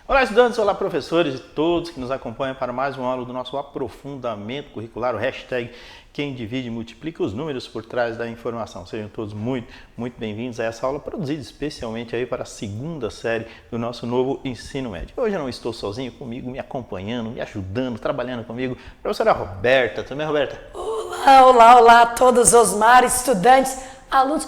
Olá, estudantes, olá, professores e todos que nos acompanham para mais uma aula do nosso aprofundamento curricular, o hashtag Quem Divide Multiplica, os números por trás da informação. Sejam todos muito bem-vindos a essa aula produzida especialmente aí para a segunda série do nosso novo ensino médio. Hoje eu não estou sozinho, comigo, me acompanhando, me ajudando, trabalhando comigo, a professora Roberta. Tudo bem, Roberta? Olá a todos, Osmar, estudantes, alunos.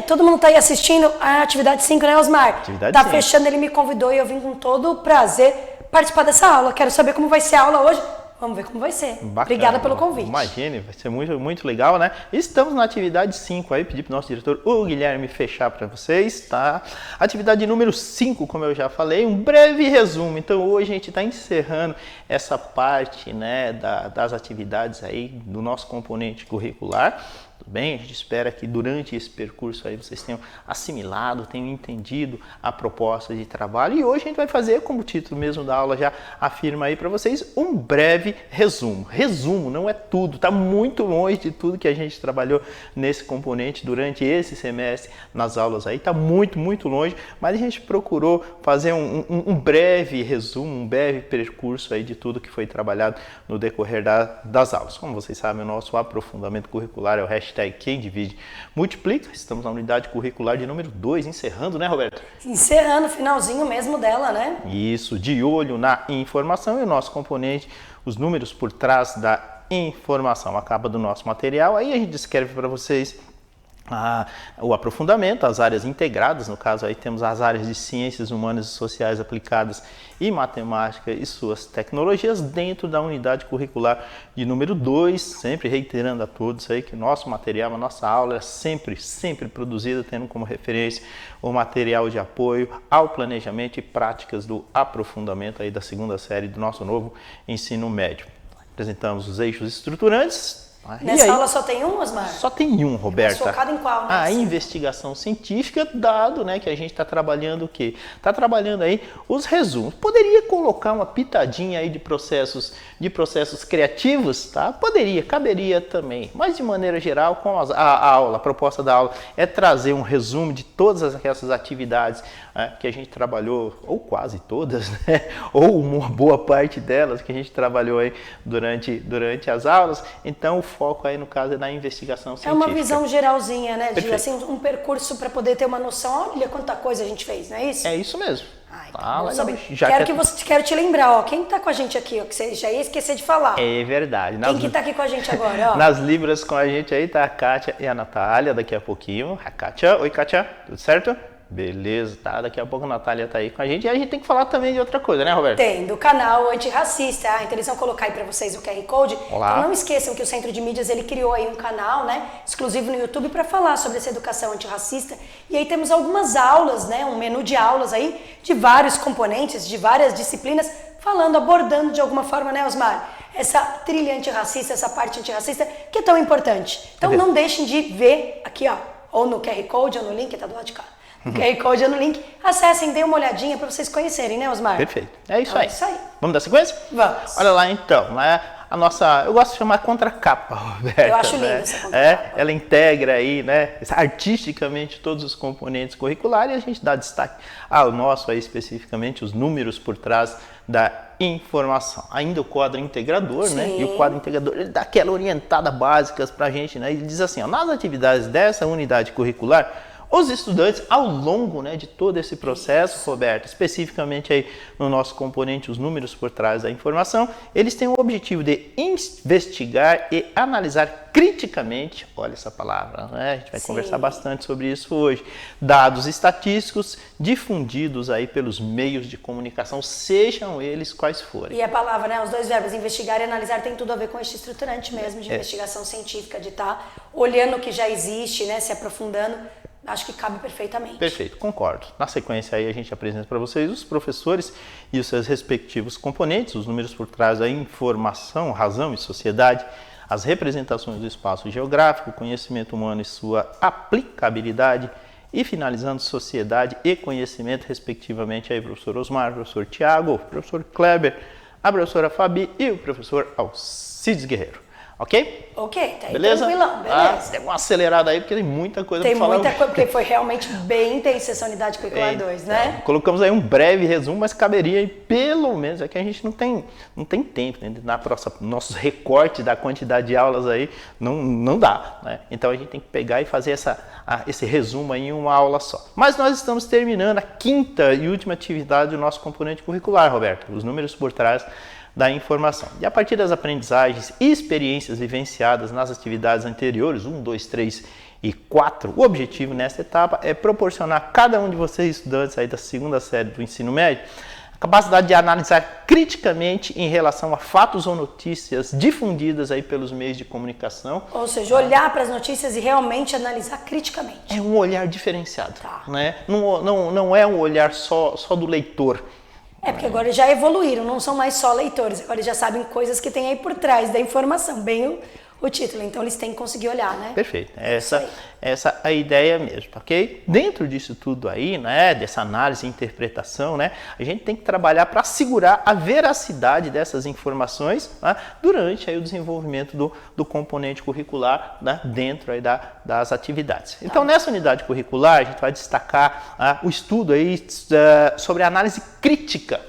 Todo mundo está aí assistindo a atividade 5, né, Osmar? Atividade 5. Fechando, ele me convidou e eu vim com todo o prazer participar dessa aula. Quero saber como vai ser a aula hoje. Vamos ver como vai ser. Bacana. Obrigada pelo convite. Imagine, vai ser muito legal, né? Estamos na atividade 5 aí, pedi para o nosso diretor, o Guilherme, fechar para vocês, tá? Atividade número 5, como eu já falei, um breve resumo. Então hoje a gente está encerrando essa parte, né, das atividades aí do nosso componente curricular. Tudo bem? A gente espera que durante esse percurso aí vocês tenham assimilado, tenham entendido a proposta de trabalho. E hoje a gente vai fazer, como o título mesmo da aula já afirma aí para vocês, um breve resumo. Resumo não é tudo, está muito longe de tudo que a gente trabalhou nesse componente durante esse semestre nas aulas aí. Está muito longe, mas a gente procurou fazer um breve resumo, um breve percurso aí de tudo que foi trabalhado no decorrer das aulas. Como vocês sabem, o nosso aprofundamento curricular é o hashtag Quem Divide Multiplica. Estamos na unidade curricular de número 2, encerrando, né, Roberto? Encerrando, finalzinho mesmo dela, né? Isso, de olho na informação e o nosso componente, os números por trás da informação. Acaba do nosso material, aí a gente descreve para vocês o aprofundamento, as áreas integradas, no caso aí temos as áreas de ciências humanas e sociais aplicadas e matemática e suas tecnologias dentro da unidade curricular de número 2, sempre reiterando a todos aí que nosso material, a nossa aula é sempre produzida tendo como referência o material de apoio ao planejamento e práticas do aprofundamento aí da segunda série do nosso novo ensino médio. Apresentamos os eixos estruturantes. Nessa aula só tem um, Osmar? Só tem um, Roberta. Mas focado em qual, né? A investigação científica, dado, né, que a gente está trabalhando o quê? Está trabalhando aí os resumos. Poderia colocar uma pitadinha aí de processos criativos, tá? Poderia, caberia também. Mas de maneira geral, com a proposta da aula é trazer um resumo de todas essas atividades, né, que a gente trabalhou, ou quase todas, né? Ou uma boa parte delas que a gente trabalhou aí durante as aulas. Então, o foco aí, no caso, é na investigação científica. É uma visão geralzinha, né? Perfeito. De assim, um percurso para poder ter uma noção. Olha quanta coisa a gente fez, não é isso? É isso mesmo. Quero te lembrar, ó, quem tá com a gente aqui, ó, que você já ia esquecer de falar. É verdade. Quem que tá aqui com a gente agora, ó? Nas Libras com a gente aí tá a Kátia e a Natália, daqui a pouquinho. A Kátia, oi Kátia, tudo certo? Beleza, tá? Daqui a pouco a Natália tá aí com a gente. E a gente tem que falar também de outra coisa, né, Roberto? Tem, do canal Antirracista. Então eles vão colocar aí pra vocês o QR Code. Olá. Então não esqueçam que o Centro de Mídias, ele criou aí um canal, né, exclusivo no YouTube para falar sobre essa educação antirracista. E aí temos algumas aulas, né, um menu de aulas aí, de vários componentes, de várias disciplinas, abordando de alguma forma, né, Osmar? Essa trilha antirracista, essa parte antirracista, que é tão importante. Então não deixem de ver aqui, ó, ou no QR Code, ou no link, tá do lado de cá. QR Code é no link. Acessem, deem uma olhadinha para vocês conhecerem, né, Osmar? Perfeito. É isso aí. É isso aí. Vamos dar sequência? Vamos. Olha lá então, né? A nossa, eu gosto de chamar contracapa, Roberta. Eu acho linda essa contracapa. Ela integra aí, né, artisticamente todos os componentes curriculares e a gente dá destaque ao nosso aí especificamente, os números por trás da informação. Ainda o quadro integrador, Sim. né? E o quadro integrador, ele dá aquela orientada básica pra gente, né? Ele diz assim, ó, nas atividades dessa unidade curricular, os estudantes, ao longo, né, de todo esse processo, Roberto, especificamente aí no nosso componente, os números por trás da informação, eles têm o objetivo de investigar e analisar criticamente, olha essa palavra, né? A gente vai conversar bastante sobre isso hoje, dados estatísticos difundidos aí pelos meios de comunicação, sejam eles quais forem. E a palavra, né, os dois verbos, investigar e analisar, tem tudo a ver com este estruturante mesmo, de investigação científica, de estar olhando o que já existe, né, se aprofundando. Acho que cabe perfeitamente. Perfeito, concordo. Na sequência aí a gente apresenta para vocês os professores e os seus respectivos componentes, os números por trás da informação, razão e sociedade, as representações do espaço geográfico, conhecimento humano e sua aplicabilidade e finalizando sociedade e conhecimento, respectivamente, aí professor Osmar, professor Tiago, professor Kleber, a professora Fabi e o professor Alcides Guerreiro. Ok? Ok, tá aí Beleza? tranquilão, beleza. Deu uma acelerada aí, porque tem muita coisa Tem para falar. muita coisa, porque foi realmente bem intensa essa unidade curricular 2, né? Colocamos aí um breve resumo, mas caberia aí pelo menos, é que a gente não tem tempo, né? Nossos recortes da quantidade de aulas aí não dá, né? Então a gente tem que pegar e fazer esse resumo aí em uma aula só. Mas nós estamos terminando a quinta e última atividade do nosso componente curricular, Roberto, os números por trás da informação. E a partir das aprendizagens e experiências vivenciadas nas atividades anteriores, 1, 2, 3 e 4, o objetivo nesta etapa é proporcionar a cada um de vocês, estudantes aí da segunda série do ensino médio, a capacidade de analisar criticamente em relação a fatos ou notícias difundidas aí pelos meios de comunicação. Ou seja, olhar para as notícias e realmente analisar criticamente. É um olhar diferenciado, Tá. né? Não é um olhar só do leitor. É, porque agora já evoluíram, não são mais só leitores, agora eles já sabem coisas que tem aí por trás da informação, bem o título, então eles têm que conseguir olhar, né? Perfeito, essa é a ideia mesmo, ok? Dentro disso tudo aí, né, dessa análise e interpretação, né, a gente tem que trabalhar para assegurar a veracidade dessas informações, né, durante aí o desenvolvimento do componente curricular, né, dentro aí das atividades. Então, nessa unidade curricular, a gente vai destacar o estudo aí sobre a análise crítica,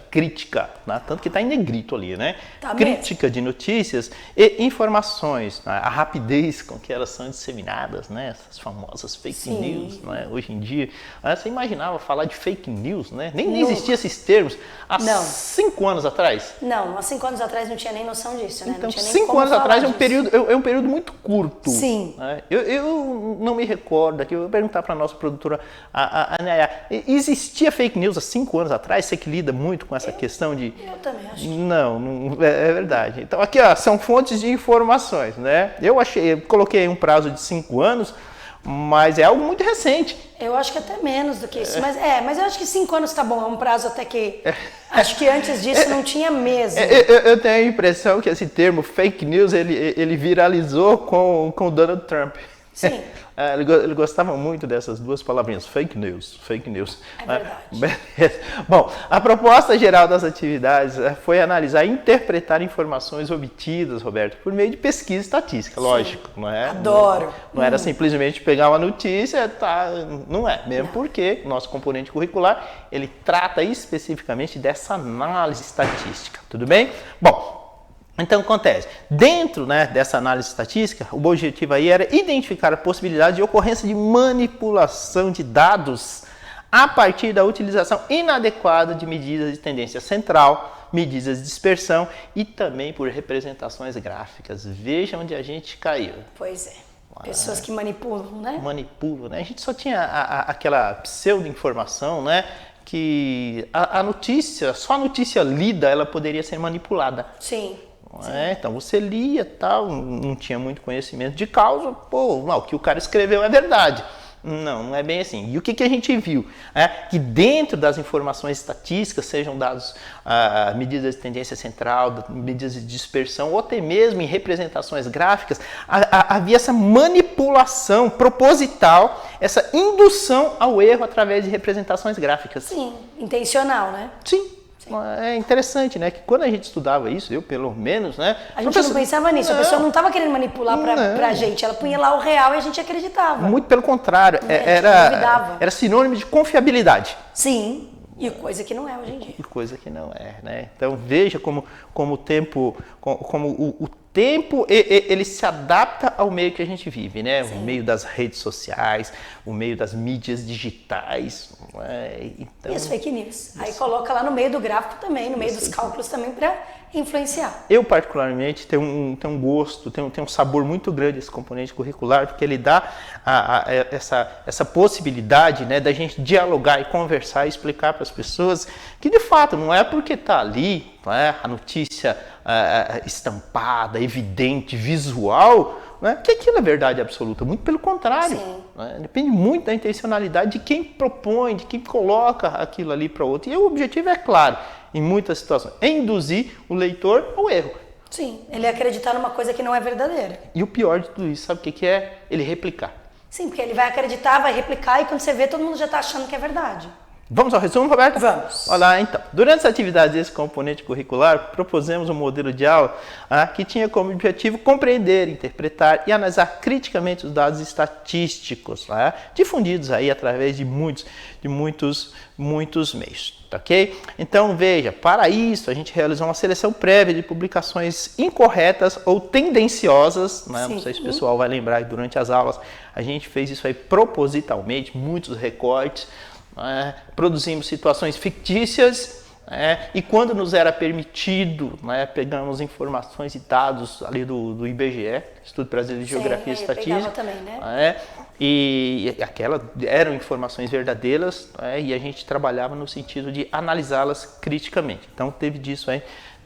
né? Tanto que está em negrito ali, né? Tá Crítica de notícias e informações, né? A rapidez com que elas são disseminadas, né? Essas famosas fake news, né? Hoje em dia, você imaginava falar de fake news, né? Nem existiam esses termos há 5 anos atrás. Não, há 5 anos atrás não tinha nem noção disso, né? Então, não tinha nem 5 como anos falar atrás disso. é um período muito curto. Sim. Né? Eu não me recordo aqui, eu vou perguntar para a nossa produtora, a Naya, existia fake news há 5 anos atrás? Você que lida muito com essa questão de... Eu também acho. Não, é verdade. Então aqui, ó, são fontes de informações, né? Eu coloquei um prazo de 5 anos, mas é algo muito recente. Eu acho que até menos do que isso, mas eu acho que 5 anos tá bom, é um prazo até que... Acho que antes disso não tinha mesmo. Eu tenho a impressão que esse termo fake news, ele viralizou com o Donald Trump. Sim. Ele gostava muito dessas duas palavrinhas, fake news. É verdade. Beleza. Bom, a proposta geral das atividades foi analisar e interpretar informações obtidas, Roberto, por meio de pesquisa estatística, lógico, não é? Adoro. Não era simplesmente pegar uma notícia, tá? Não é, mesmo porque o nosso componente curricular, ele trata especificamente dessa análise estatística, tudo bem? Bom, então, acontece, dentro, né, dessa análise estatística, o objetivo aí era identificar a possibilidade de ocorrência de manipulação de dados a partir da utilização inadequada de medidas de tendência central, medidas de dispersão e também por representações gráficas. Veja onde a gente caiu. Pois é. Pessoas que manipulam, né? Manipulam, né? A gente só tinha aquela pseudo-informação, né? Que a notícia, só a notícia lida, ela poderia ser manipulada. Sim. Então você lia tal, não tinha muito conhecimento de causa, o que o cara escreveu é verdade. Não é bem assim. E o que a gente viu? Que dentro das informações estatísticas, sejam dados medidas de tendência central, medidas de dispersão, ou até mesmo em representações gráficas, havia essa manipulação proposital, essa indução ao erro através de representações gráficas. Sim, intencional, né? Sim. É interessante, né? Que quando a gente estudava isso, eu pelo menos, né? A gente não pensava nisso, a pessoa não estava querendo manipular pra gente, ela punha lá o real e a gente acreditava. Muito pelo contrário, era sinônimo de confiabilidade. Sim, e coisa que não é hoje em dia. E coisa que não é, né? Então veja como o tempo, o tempo ele se adapta ao meio que a gente vive, né? Sim. O meio das redes sociais, o meio das mídias digitais. Então, e as fake news. Aí coloca lá no meio do gráfico também, no meio dos cálculos também para influenciar. Eu particularmente tenho um gosto, tenho um sabor muito grande esse componente curricular, porque ele dá essa possibilidade, né, da gente dialogar e conversar e explicar para as pessoas que de fato não é porque está ali, a notícia estampada, evidente, visual, que aquilo é verdade absoluta. Muito pelo contrário. Depende muito da intencionalidade de quem propõe, de quem coloca aquilo ali para o outro. E o objetivo é claro, em muitas situações, é induzir o leitor ao erro. Sim, ele acreditar numa coisa que não é verdadeira. E o pior de tudo isso, sabe o que é? Ele replicar. Sim, porque ele vai acreditar, vai replicar e quando você vê, todo mundo já está achando que é verdade. Vamos ao resumo, Roberta? Vamos. Olha lá, então. Durante as atividades desse componente curricular, propusemos um modelo de aula que tinha como objetivo compreender, interpretar e analisar criticamente os dados estatísticos, difundidos aí através de muitos meios. Ok? Então, veja, para isso a gente realizou uma seleção prévia de publicações incorretas ou tendenciosas, não sei se o pessoal vai lembrar que durante as aulas a gente fez isso aí propositalmente, muitos recortes, produzimos situações fictícias, e quando nos era permitido, pegamos informações e dados ali do IBGE, Instituto Brasileiro de Geografia e Estatística, também, né? E aquelas eram informações verdadeiras, e a gente trabalhava no sentido de analisá-las criticamente. Então teve disso aí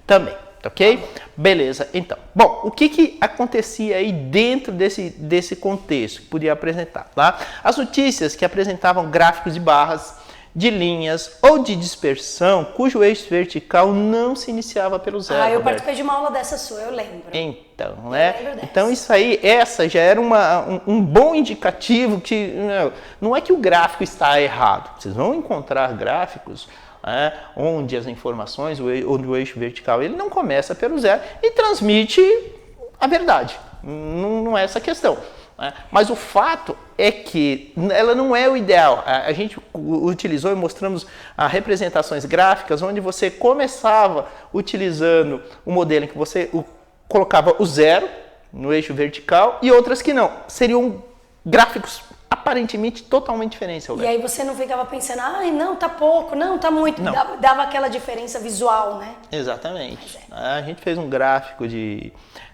também, ok? Beleza, então. Bom, o que acontecia aí dentro desse contexto que podia apresentar? Tá? As notícias que apresentavam gráficos de barras, de linhas ou de dispersão, cujo eixo vertical não se iniciava pelo zero. Eu participei de uma aula dessa sua, eu lembro. Então, Então isso aí, essa já era um bom indicativo que não é que o gráfico está errado. Vocês vão encontrar gráficos onde as informações, onde o eixo vertical, ele não começa pelo zero e transmite a verdade. Não é essa a questão. Mas o fato é que ela não é o ideal. A gente utilizou e mostramos representações gráficas onde você começava utilizando o modelo em que você colocava o zero no eixo vertical e outras que não. Seriam gráficos aparentemente totalmente diferentes. E aí você não ficava pensando, não, tá pouco, não, tá muito. Não. Dava aquela diferença visual, né? Exatamente. A gente fez um gráfico de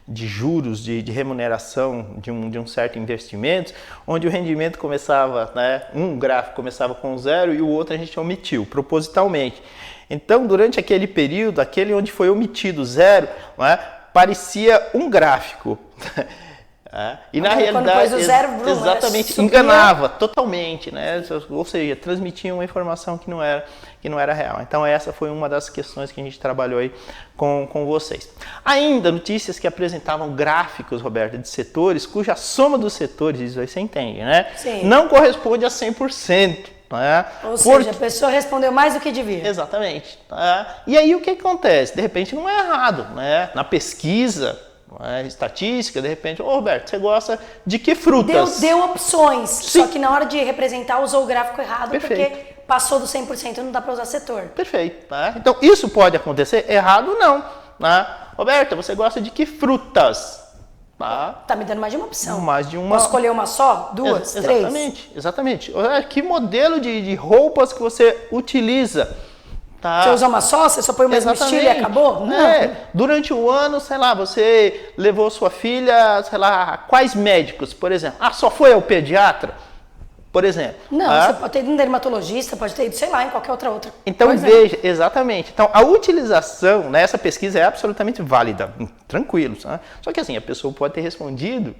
juros, de remuneração de um certo investimento, onde o rendimento começava, um gráfico começava com zero e o outro a gente omitiu, propositalmente. Então, durante aquele período, aquele onde foi omitido zero, parecia um gráfico. E na realidade, o zero, exatamente, enganava totalmente, ou seja, transmitia uma informação que não era real. Então essa foi uma das questões que a gente trabalhou aí com vocês. Ainda notícias que apresentavam gráficos, Roberta, de setores, cuja soma dos setores, isso aí você entende, Sim. Não corresponde a 100%. Ou seja, a pessoa respondeu mais do que devia. Exatamente. E aí o que acontece? De repente não é errado. Na pesquisa estatística, de repente, Roberto, você gosta de que frutas? Deu opções, Sim. Só que na hora de representar usou o gráfico errado. Perfeito. Porque passou do 100%, não dá para usar setor. Perfeito. Então isso pode acontecer? Errado não. Roberta, você gosta de que frutas? Tá me dando mais de uma opção. Mais de uma. Posso escolher uma só? Duas? Três? Exatamente. Que modelo de roupas que você utiliza? Você usa uma só? Você só põe o mesmo estilo e acabou? Não. Durante o ano, você levou sua filha, a quais médicos, por exemplo? Só foi ao pediatra, por exemplo. Não, você pode ter ido em dermatologista, pode ter ido, em qualquer outra. Então veja, exatamente. Então a utilização, essa pesquisa é absolutamente válida, tranquilo. Só que assim, a pessoa pode ter respondido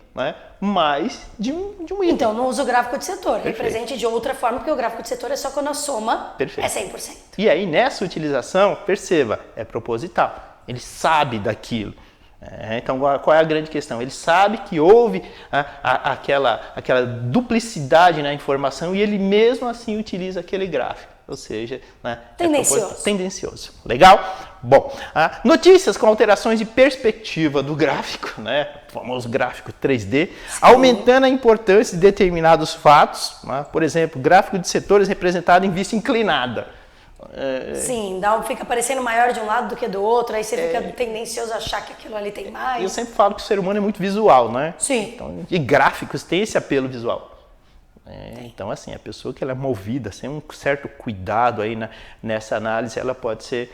mais de um item. Então não usa o gráfico de setor, represente de outra forma, porque o gráfico de setor é só quando a soma é 100%. E aí nessa utilização, perceba, é proposital. Ele sabe daquilo. Então, qual é a grande questão? Ele sabe que houve aquela duplicidade na informação e ele mesmo assim utiliza aquele gráfico, ou seja, tendencioso. Legal? Bom, notícias com alterações de perspectiva do gráfico, o famoso gráfico 3D, Sim. aumentando a importância de determinados fatos, por exemplo, gráfico de setores representado em vista inclinada. Sim, fica parecendo maior de um lado do que do outro, aí você fica tendencioso a achar que aquilo ali tem mais. Eu sempre falo que o ser humano é muito visual, Sim. Então, e gráficos têm esse apelo visual. Então, assim, a pessoa que ela é movida sem um certo cuidado aí nessa análise, ela pode ser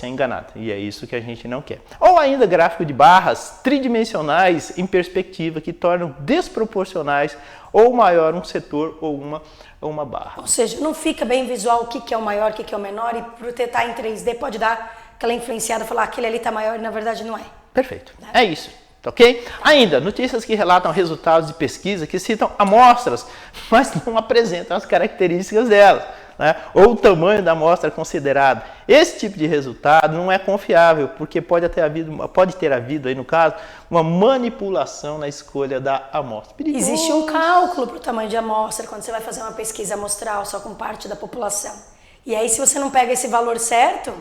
enganada. E é isso que a gente não quer. Ou ainda gráfico de barras tridimensionais em perspectiva que tornam desproporcionais ou maior um setor ou uma barra. Ou seja, não fica bem visual o que é o maior, o que é o menor, e por estar em 3D pode dar aquela influenciada, falar aquele ali está maior e na verdade não é. Perfeito. É isso. Ok? Ainda, notícias que relatam resultados de pesquisa que citam amostras, mas não apresentam as características delas, ou o tamanho da amostra considerada. Esse tipo de resultado não é confiável, porque pode ter havido, aí no caso, uma manipulação na escolha da amostra. Perigoso. Existe um cálculo para o tamanho de amostra quando você vai fazer uma pesquisa amostral só com parte da população. E aí, se você não pega esse valor certo,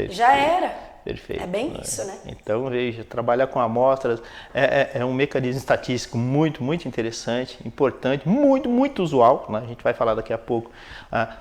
já era. Perfeito. É bem isso, né? Então, veja, trabalhar com amostras é um mecanismo estatístico muito, muito interessante, importante, muito, muito usual, né? A gente vai falar daqui a pouco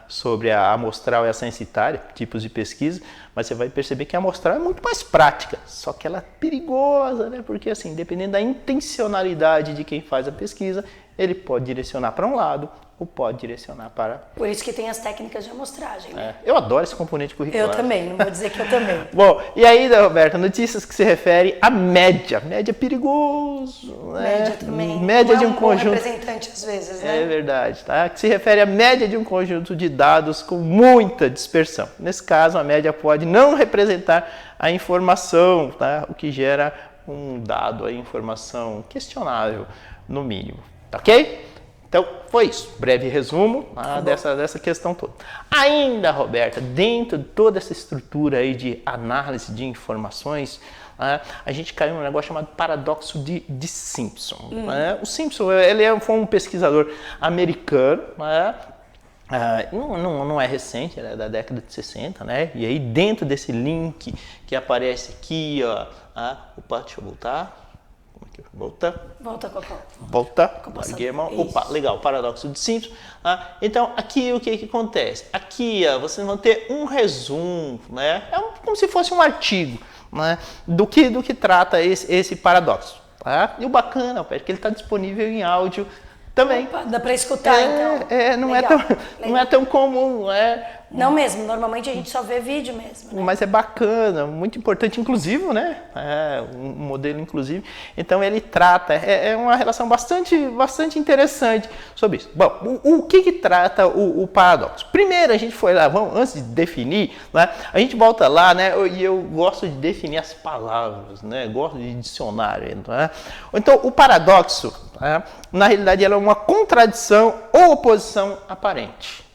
sobre a amostral e a censitária, tipos de pesquisa, mas você vai perceber que a amostral é muito mais prática, só que ela é perigosa, né? Porque, assim, dependendo da intencionalidade de quem faz a pesquisa, ele pode direcionar para um lado ou pode direcionar para... Por isso que tem as técnicas de amostragem, né? Eu adoro esse componente curricular. Eu também, não vou dizer que eu também. Bom, e aí, Roberta, notícias que se referem à média. Média é perigoso, né? Média também. Média não de é um bom conjunto... representante às vezes, né? É verdade, tá? Que se refere à média de um conjunto de dados com muita dispersão. Nesse caso, a média pode não representar a informação, tá? O que gera um dado, a informação questionável, no mínimo. Tá ok? Então, foi isso. Breve resumo dessa questão toda. Ainda, Roberta, dentro de toda essa estrutura aí de análise de informações, a gente caiu num negócio chamado paradoxo de Simpson. O Simpson foi um pesquisador americano, não é recente, ele é da década de 60, né? E aí dentro desse link que aparece aqui, opa, deixa eu voltar. Volta. Volta, Cocó. Volta. Larguei a mão. Opa, legal, paradoxo de Simpson. Então, aqui o que acontece? Aqui vocês vão ter um resumo, né? Como se fosse um artigo, né? do que trata esse paradoxo. Tá? E o bacana, é que ele está disponível em áudio também. Opa, dá para escutar, então. Não é tão comum, Não mesmo, normalmente a gente só vê vídeo mesmo, né? Mas é bacana, muito importante, inclusivo, né? É um modelo inclusivo. Então ele trata, é uma relação bastante interessante sobre isso. Bom, o que trata o paradoxo? Primeiro a gente foi lá, antes de definir, né? A gente volta lá, né? E eu gosto de definir as palavras, né? Gosto de dicionário, né? Então o paradoxo, na realidade, ela é uma contradição ou oposição aparente.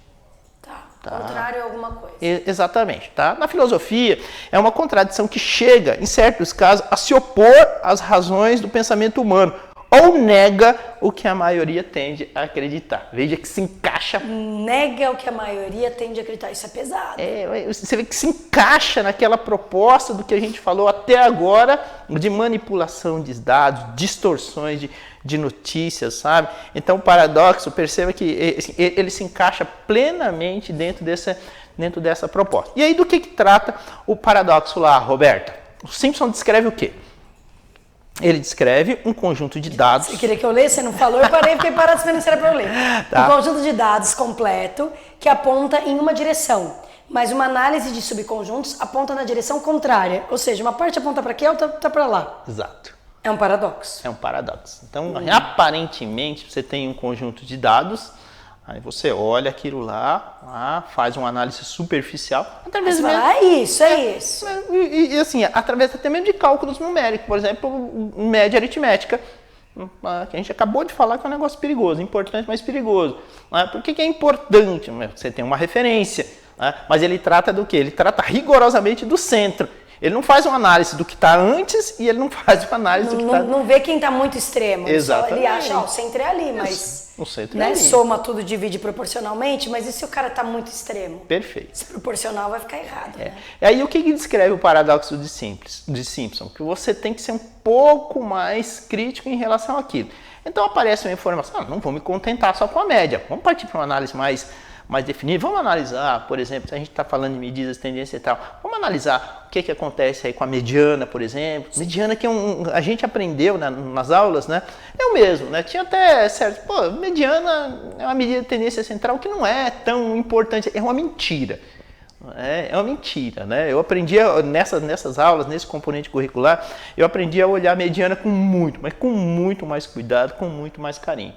Contrário a alguma coisa. Exatamente, tá? Na filosofia, é uma contradição que chega, em certos casos, a se opor às razões do pensamento humano, ou nega o que a maioria tende a acreditar. Veja que se encaixa... Nega o que a maioria tende a acreditar. Isso é pesado. Você vê que se encaixa naquela proposta do que a gente falou até agora, de manipulação de dados, distorções de notícias, sabe? Então, o paradoxo, perceba que ele se encaixa plenamente dentro dessa proposta. E aí, do que trata o paradoxo lá, Roberta? O Simpson descreve o quê? Ele descreve um conjunto de dados... Você queria que eu lesse? Você não falou, eu parei porque parado esperando que era para eu ler. Tá. Um conjunto de dados completo que aponta em uma direção, mas uma análise de subconjuntos aponta na direção contrária. Ou seja, uma parte aponta para aqui e a outra está para lá. Exato. É um paradoxo. É um paradoxo. Então, aparentemente, você tem um conjunto de dados, aí você olha aquilo lá, faz uma análise superficial. Através mesmo, é isso. E assim, através até mesmo de cálculos numéricos, por exemplo, média aritmética, que a gente acabou de falar que é um negócio perigoso, importante, mas perigoso. Por que é importante? Você tem uma referência, mas ele trata do quê? Ele trata rigorosamente do centro. Ele não faz uma análise do que está antes e ele não faz uma análise do que está... Não vê quem está muito extremo. Exatamente. Ele acha, o centro é ali, mas... O centro né, é ali. Soma tudo, divide proporcionalmente, mas e se o cara está muito extremo? Perfeito. Se proporcional vai ficar errado. Né? E aí o que descreve o paradoxo de Simpson? Que você tem que ser um pouco mais crítico em relação àquilo. Então aparece uma informação, não vou me contentar só com a média, vamos partir para uma análise mais definida. Vamos analisar, por exemplo, se a gente está falando de medidas, tendência e tal, vamos analisar o que acontece aí com a mediana, por exemplo. Mediana que a gente aprendeu nas aulas, né? Eu mesmo, né? Tinha até certo, mediana é uma medida de tendência central que não é tão importante, é uma mentira. É uma mentira, né? Eu aprendi nessas aulas, nesse componente curricular, eu aprendi a olhar a mediana com muito mais cuidado, com muito mais carinho.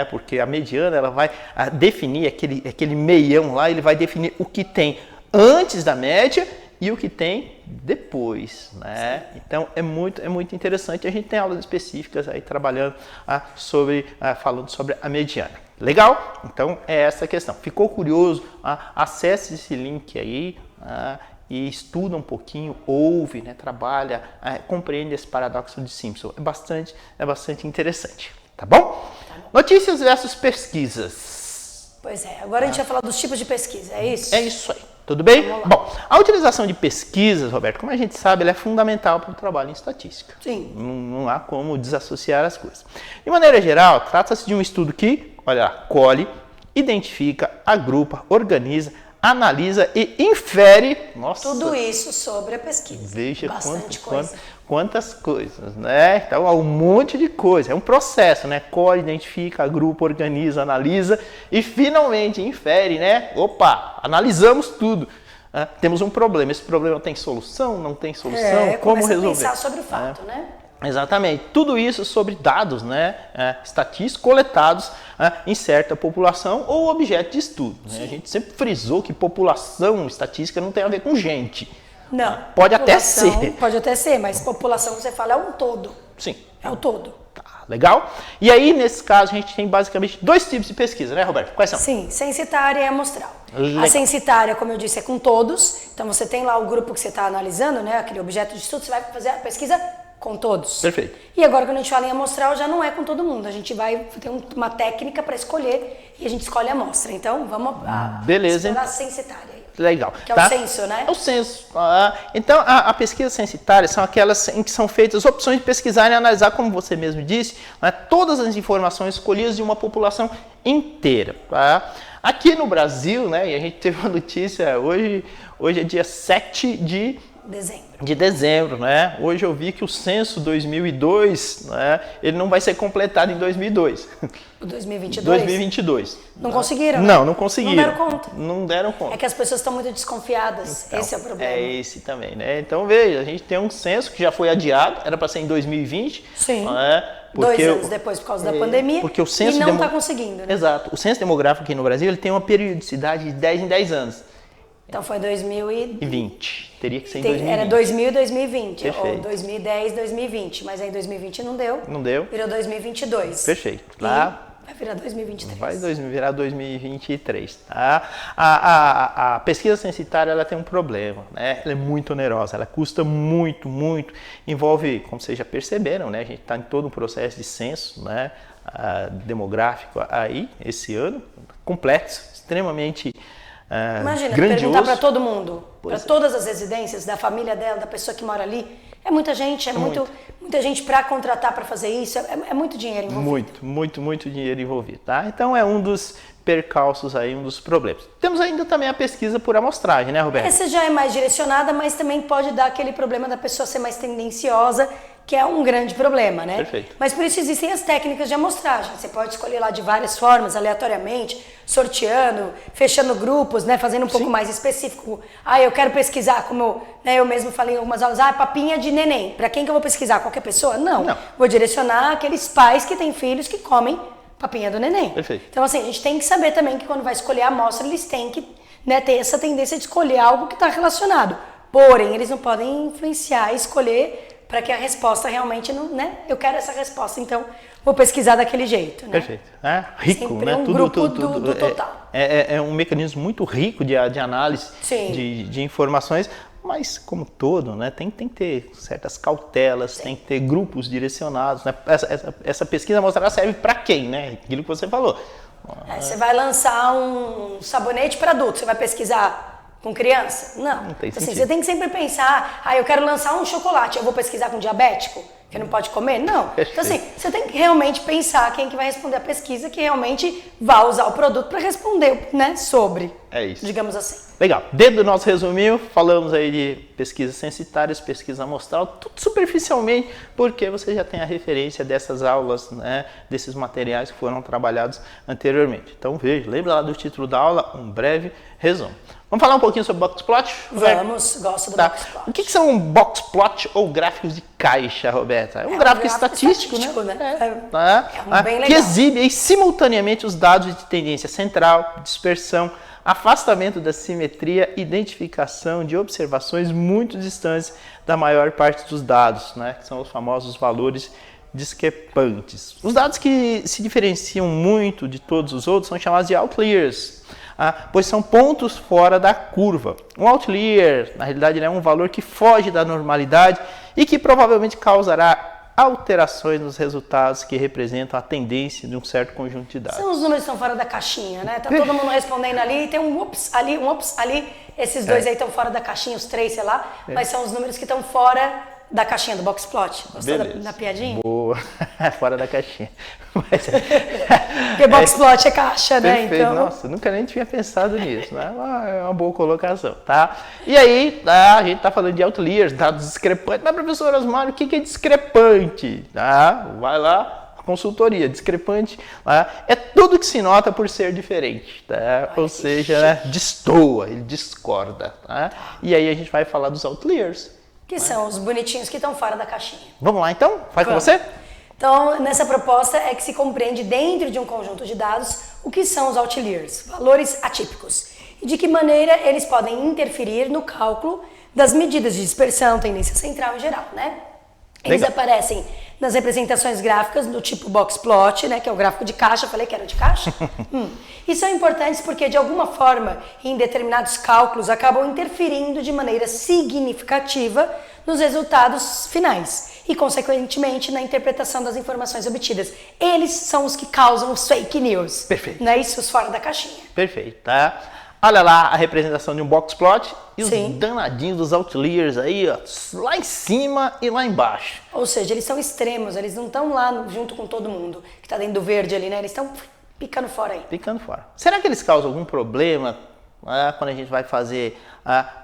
Porque a mediana ela vai definir aquele meião lá, ele vai definir o que tem antes da média e o que tem depois, né? Então é muito interessante. A gente tem aulas específicas aí trabalhando falando sobre a mediana. Legal? Então é essa a questão. Ficou curioso? Acesse esse link aí e estuda um pouquinho, ouve, né? Trabalha, compreende esse paradoxo de Simpson. É bastante interessante. Tá bom? Notícias versus pesquisas. Pois é, agora a gente vai falar dos tipos de pesquisa, é isso? É isso aí. Tudo bem? Vamos lá. Bom, a utilização de pesquisas, Roberto, como a gente sabe, ela é fundamental para o trabalho em estatística. Sim. Não há como desassociar as coisas. De maneira geral, trata-se de um estudo que, olha lá, colhe, identifica, agrupa, organiza, analisa e infere. Nossa, Tudo isso sobre a pesquisa. Veja Bastante coisa. quantas coisas, né? Então, há um monte de coisa. É um processo, né? Colhe, identifica, agrupa, organiza, analisa e finalmente infere, né? Opa, analisamos tudo. Temos um problema. Esse problema tem solução? Não tem solução? Como resolver? A pensar sobre o fato, né? Exatamente. Tudo isso sobre dados, né, estatísticos coletados em certa população ou objeto de estudo. Né? A gente sempre frisou que população estatística não tem a ver com gente. Não. Pode até ser. Pode até ser, mas população que você fala é um todo. Sim. É o todo. Tá, legal? E aí, nesse caso, a gente tem basicamente 2 tipos de pesquisa, né, Roberto? Quais são? Sim, censitária e amostral. Legal. A censitária, como eu disse, é com todos. Então você tem lá o grupo que você está analisando, né, aquele objeto de estudo, você vai fazer a pesquisa com todos. Perfeito. E agora, quando a gente fala em amostral, já não é com todo mundo. A gente vai ter uma técnica para escolher e a gente escolhe a amostra. Então, vamos explorar a censitária aí. Legal. Que é tá? o censo, né? É o censo. Então, a pesquisa censitária são aquelas em que são feitas opções de pesquisar e analisar, como você mesmo disse, né, todas as informações escolhidas de uma população inteira. Tá? Aqui no Brasil, né, e a gente teve uma notícia hoje é dia 7 de dezembro, né? Hoje eu vi que o censo 2002, né, ele não vai ser completado em 2002. O 2022? 2022. Não conseguiram? Não conseguiram. Não deram conta. Não deram conta. É que as pessoas estão muito desconfiadas. Então, esse é o problema. É esse também, né? Então, veja, a gente tem um censo que já foi adiado, era para ser em 2020. Sim. Né? 2 anos depois por causa da pandemia. Porque o censo e não está conseguindo, né? Exato. O censo demográfico aqui no Brasil, ele tem uma periodicidade de 10 em 10 anos. Então foi 2020. Teria que ser em 2020. Era 2000 e 2020. Perfeito. Ou 2010 2020. Mas aí 2020 não deu. Não deu. Virou 2022. Perfeito. Lá vai virar 2023. Vai virar 2023. Tá? A pesquisa censitária, ela tem um problema, né? Ela é muito onerosa, ela custa muito, envolve, como vocês já perceberam, né? A gente está em todo um processo de censo, né, demográfico aí, esse ano, complexo, extremamente Imagina, grandioso. perguntar para todo mundo, para todas as residências, da família dela, da pessoa que mora ali. É muita gente, muita gente para contratar para fazer isso, é muito dinheiro envolvido. Muito dinheiro envolvido, tá? Então é um dos percalços aí, um dos problemas. Temos ainda também a pesquisa por amostragem, né, Roberto? Essa já é mais direcionada, mas também pode dar aquele problema da pessoa ser mais tendenciosa, que é um grande problema, né? Perfeito. Mas por isso existem as técnicas de amostragem. Você pode escolher lá de várias formas, aleatoriamente, sorteando, fechando grupos, né? Fazendo um pouco mais específico. Eu quero pesquisar, como eu mesmo falei em algumas aulas, papinha de neném. Para quem que eu vou pesquisar? Qualquer pessoa? Não. Vou direcionar aqueles pais que têm filhos que comem papinha do neném. Perfeito. Então, assim, a gente tem que saber também que quando vai escolher a amostra, eles têm que ter essa tendência de escolher algo que está relacionado. Porém, eles não podem influenciar e escolher para que a resposta realmente não, né? Eu quero essa resposta, então vou pesquisar daquele jeito, né? Perfeito. Rico, sempre né? Um grupo do total. É um mecanismo muito rico de análise de informações, mas como todo, né? Tem que ter certas cautelas, tem que ter grupos direcionados, né? Essa pesquisa amostrará serve para quem, né? Aquilo que você falou. Você vai lançar um sabonete para adulto, você vai pesquisar com criança? Não tem sentido. Você tem que sempre pensar, eu quero lançar um chocolate, eu vou pesquisar com diabético, que não pode comer? Não. Então assim, você tem que realmente pensar quem que vai responder a pesquisa, que realmente vai usar o produto para responder, né, sobre. É isso. Digamos assim. Legal. Dentro do nosso resuminho, falamos aí de pesquisas censitárias, pesquisa amostral, tudo superficialmente, porque você já tem a referência dessas aulas, né, desses materiais que foram trabalhados anteriormente. Então veja, lembra lá do título da aula, um breve resumo. Vamos falar um pouquinho sobre boxplot? Vamos, gosto do boxplot. O que são boxplot ou gráficos de caixa, Roberta? É um gráfico estatístico, né? Bem legal. Que exibe aí, simultaneamente os dados de tendência central, dispersão, afastamento da simetria, identificação de observações muito distantes da maior parte dos dados, né? Que são os famosos valores discrepantes. Os dados que se diferenciam muito de todos os outros são chamados de outliers, pois são pontos fora da curva. Um outlier, na realidade, é um valor que foge da normalidade e que provavelmente causará alterações nos resultados que representam a tendência de um certo conjunto de dados. São os números que estão fora da caixinha, né? Tá todo mundo respondendo ali, tem um ups ali, esses dois aí estão fora da caixinha, os três, sei lá, mas são os números que estão fora da caixinha do box plot. Gostou da piadinha? Boa, fora da caixinha. Mas, porque box plot é caixa, né? Perfeito. Então... Nossa, nunca nem tinha pensado nisso, né? É uma boa colocação, tá? E aí, a gente tá falando de outliers, dados discrepantes. Mas, professor Osmar, o que é discrepante? Tá? Vai lá, consultoria, discrepante, tá? É tudo que se nota por ser diferente, tá? Ou seja, né? Destoa, ele discorda, tá? E aí a gente vai falar dos outliers. Que são os bonitinhos que estão fora da caixinha. Vamos lá então? Vai com você? Então, nessa proposta é que se compreende dentro de um conjunto de dados o que são os outliers, valores atípicos, e de que maneira eles podem interferir no cálculo das medidas de dispersão, tendência central em geral, né? Eles aparecem nas representações gráficas do tipo box plot, né, que é o gráfico de caixa, falei que era de caixa. E são importantes porque, de alguma forma, em determinados cálculos, acabam interferindo de maneira significativa nos resultados finais e, consequentemente, na interpretação das informações obtidas. Eles são os que causam os fake news. Perfeito. Não é isso? Os fora da caixinha. Perfeito, tá? Olha lá a representação de um box plot e os Sim. danadinhos dos outliers aí, ó, lá em cima e lá embaixo. Ou seja, eles são extremos, eles não estão lá junto com todo mundo que está dentro do verde ali, né? Eles estão picando fora aí. Picando fora. Será que eles causam algum problema quando a gente vai fazer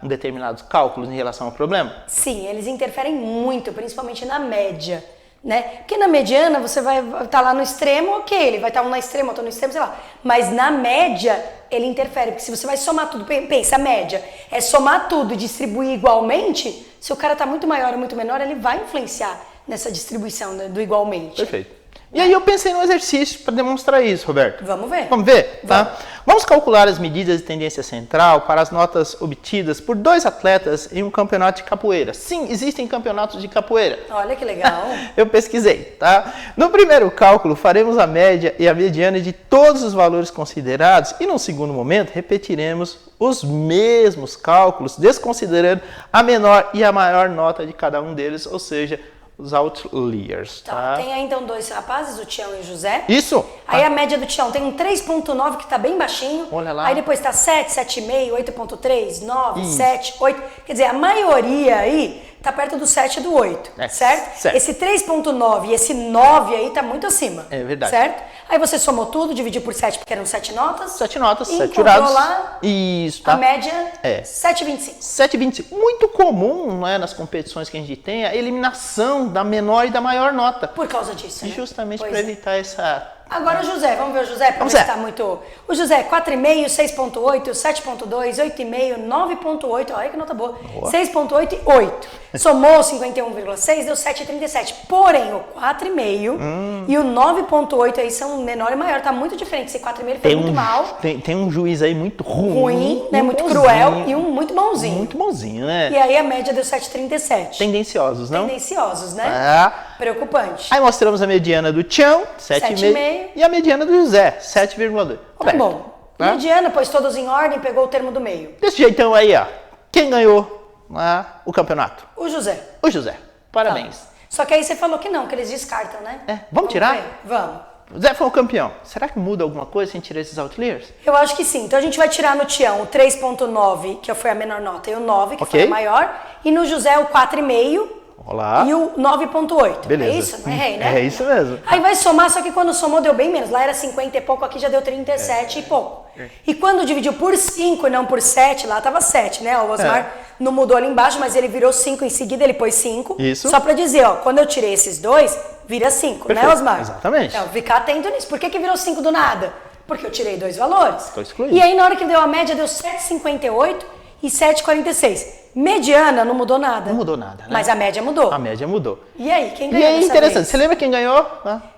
determinados cálculos em relação ao problema? Sim, eles interferem muito, principalmente na média, né? Porque na mediana você vai estar lá no extremo, ok, ele vai estar um na extrema, outro no extremo, sei lá. Mas na média ele interfere, porque se você vai somar tudo, pensa, a média é somar tudo e distribuir igualmente, se o cara está muito maior ou muito menor, ele vai influenciar nessa distribuição do igualmente. Perfeito. E aí eu pensei num exercício para demonstrar isso, Roberto. Vamos ver? Vamos ver? Vamos. Tá? Vamos calcular as medidas de tendência central para as notas obtidas por 2 atletas em um campeonato de capoeira. Sim, existem campeonatos de capoeira. Olha que legal. Eu pesquisei, tá? No primeiro cálculo, faremos a média e a mediana de todos os valores considerados e no segundo momento repetiremos os mesmos cálculos, desconsiderando a menor e a maior nota de cada um deles, ou seja, os outliers, tá? Tem aí então 2 rapazes, o Tião e o José. Isso! Aí a média do Tião tem um 3.9 que tá bem baixinho. Olha lá. Aí depois tá 7, 7,5, 8.3, 9, 7, 8. Quer dizer, a maioria aí tá perto do 7 e do 8, certo? Esse 3.9 e esse 9 aí tá muito acima. É verdade. Certo? Aí você somou tudo, dividiu por 7 porque eram 7 notas. 7 notas, e 7 encontrou jurados. lá Isso, tá? a média É. 7,25. 7,25. Muito comum, né, nas competições que a gente tem, a eliminação da menor e da maior nota. Por causa disso, né? Justamente Pois para é. evitar essa... Agora o José, vamos ver o José para ver se está muito... O José, 4,5, 6,8, 7,2, 8,5, 9,8, olha que nota boa, 6,8 e 8. Somou 51,6, deu 7,37. Porém, o 4,5 e o 9,8 aí são menor e maior, tá muito diferente. Esse 4,5 ele foi muito mal. Tem um juiz aí muito Ruim, né? Muito bonzinho. cruel e um muito bonzinho. Muito bonzinho, né? E aí a média deu 7,37. Tendenciosos, não? Tendenciosos, né? Ah. Preocupante. Aí mostramos a mediana do Tião, 7,5. E a mediana do José, 7,2. Tá bom. Tá? Mediana, pôs todos em ordem, pegou o termo do meio. Desse jeitão aí, ó. Quem ganhou o campeonato? O José. O José. Parabéns. Tá. Só que aí você falou que não, que eles descartam, né? Vamos tirar? ver? Vamos. O Zé foi o campeão. Será que muda alguma coisa se a gente tirar esses outliers? Eu acho que sim. Então a gente vai tirar no Tião o 3,9, que foi a menor nota, e o 9, que foi a maior. E no José o 4,5. Olá. E o 9,8. Beleza. É isso? Não errei, né? É isso mesmo. Aí vai somar, só que quando somou deu bem menos. Lá era 50 e pouco, aqui já deu 37 e pouco. E quando dividiu por 5 e não por 7, lá tava 7, né? O Osmar não mudou ali embaixo, mas ele virou 5 em seguida, ele pôs 5. Isso. Só pra dizer, ó, quando eu tirei esses dois, vira 5, né, Osmar? Exatamente. Então, ficar atento nisso. Por que virou 5 do nada? Porque eu tirei 2 valores. Tô excluindo. E aí, na hora que deu a média, deu 7,58 e 7,46. Mediana não mudou nada. Não mudou nada, né? Mas a média mudou. A média mudou. E aí, quem ganhou E aí, dessa interessante. vez? Você lembra quem ganhou?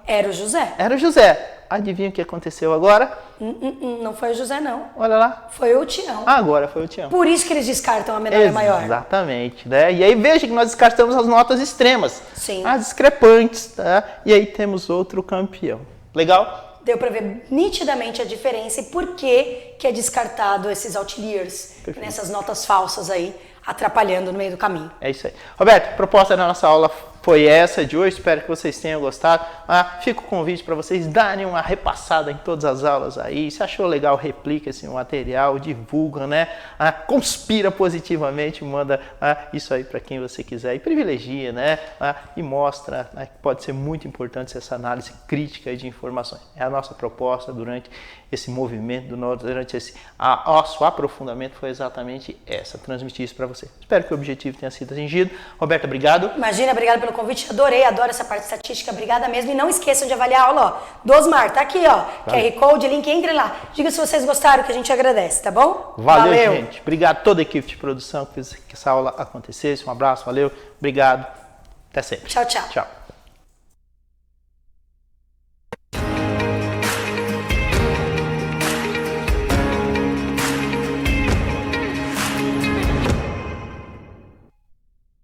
Era o José. Era o José. Adivinha o que aconteceu agora? Não foi o José, não. Olha lá. Foi o Tião. Agora foi o Tião. Por isso que eles descartam a menor e a maior. Exatamente, né? E aí veja que nós descartamos as notas extremas. Sim. As discrepantes, tá? E aí temos outro campeão. Legal? Deu pra ver nitidamente a diferença e por que é descartado esses outliers, nessas notas falsas aí, atrapalhando no meio do caminho. É isso aí. Roberto, proposta da nossa aula foi essa de hoje. Espero que vocês tenham gostado. Fica o convite para vocês darem uma repassada em todas as aulas aí. Se achou legal, replica esse material, divulga, né? Conspira positivamente, manda isso aí para quem você quiser e privilegia, né? E mostra, né, que pode ser muito importante essa análise crítica de informações. É a nossa proposta durante esse movimento, durante esse nosso aprofundamento, foi exatamente essa, transmitir isso para você. Espero que o objetivo tenha sido atingido. Roberta, obrigado. Imagina, obrigado pelo convite, adoro essa parte estatística, obrigada mesmo. E não esqueçam de avaliar a aula, ó, do Osmar, tá aqui, ó, QR Code, link, entre lá. Diga se vocês gostaram, que a gente agradece, tá bom? Valeu, gente. Obrigado a toda a equipe de produção que fez que essa aula acontecesse. Um abraço, valeu, obrigado. Até sempre. Tchau, tchau. Tchau.